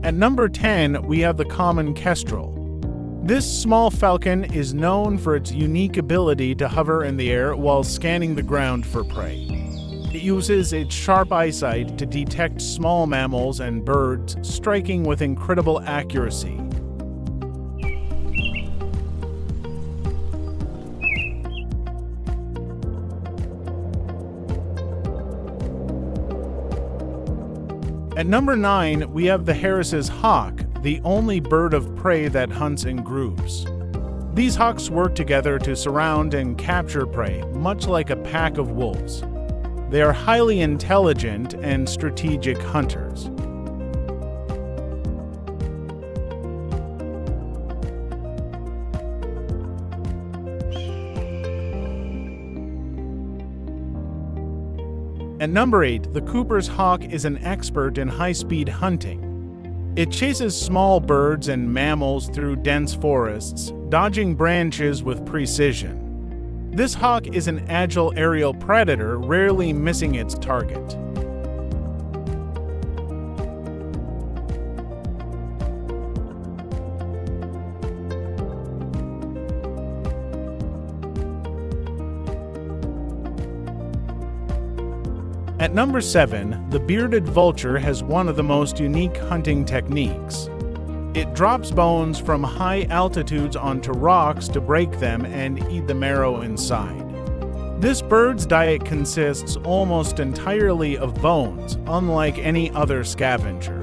At number 10, we have the common kestrel. This small falcon is known for its unique ability to hover in the air while scanning the ground for prey. It uses its sharp eyesight to detect small mammals and birds, striking with incredible accuracy. At number 9, we have the Harris's hawk, the only bird of prey that hunts in groups. These hawks work together to surround and capture prey, much like a pack of wolves. They are highly intelligent and strategic hunters. At number 8, the Cooper's hawk is an expert in high-speed hunting. It chases small birds and mammals through dense forests, dodging branches with precision. This hawk is an agile aerial predator, rarely missing its target. At number 7, the bearded vulture has one of the most unique hunting techniques. It drops bones from high altitudes onto rocks to break them and eat the marrow inside. This bird's diet consists almost entirely of bones, unlike any other scavenger.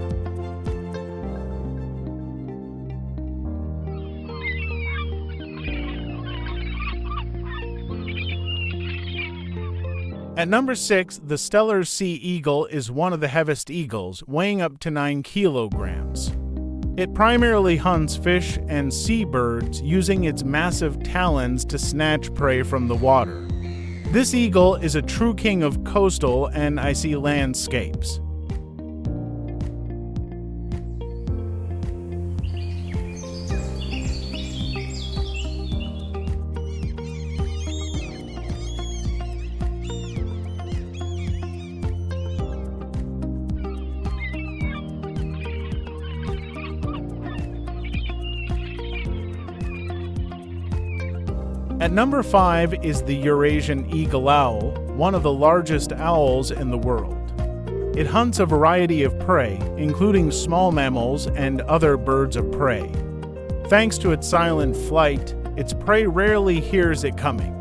At number 6, the Steller's sea eagle is one of the heaviest eagles, weighing up to 9 kilograms. It primarily hunts fish and seabirds, using its massive talons to snatch prey from the water. This eagle is a true king of coastal and icy landscapes. At number 5 is the Eurasian eagle owl, one of the largest owls in the world. It hunts a variety of prey, including small mammals and other birds of prey. Thanks to its silent flight, its prey rarely hears it coming.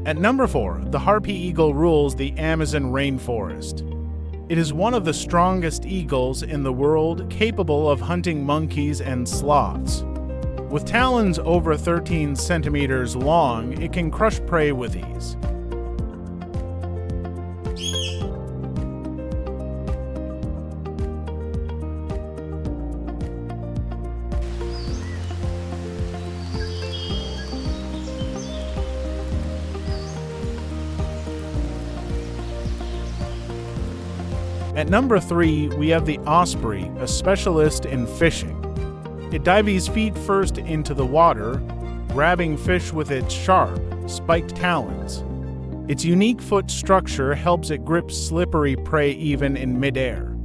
At number 4, the harpy eagle rules the Amazon rainforest. It is one of the strongest eagles in the world, capable of hunting monkeys and sloths. With talons over 13 centimeters long, it can crush prey with ease. At number 3, we have the osprey, a specialist in fishing. It dives feet first into the water, grabbing fish with its sharp, spiked talons. Its unique foot structure helps it grip slippery prey even in midair.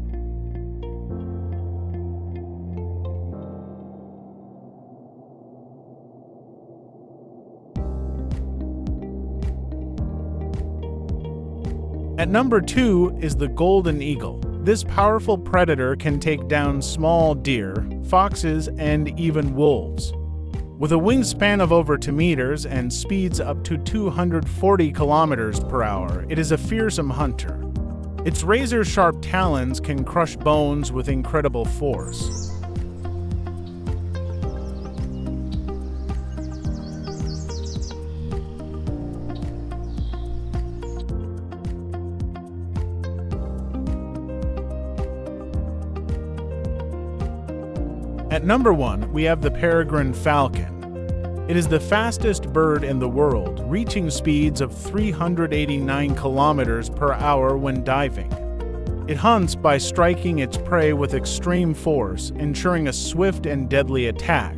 At number 2 is the golden eagle. This powerful predator can take down small deer, foxes, and even wolves. With a wingspan of over 2 meters and speeds up to 240 kilometers per hour, it is a fearsome hunter. Its razor-sharp talons can crush bones with incredible force. At number 1, we have the peregrine falcon. It is the fastest bird in the world, reaching speeds of 389 kilometers per hour when diving. It hunts by striking its prey with extreme force, ensuring a swift and deadly attack.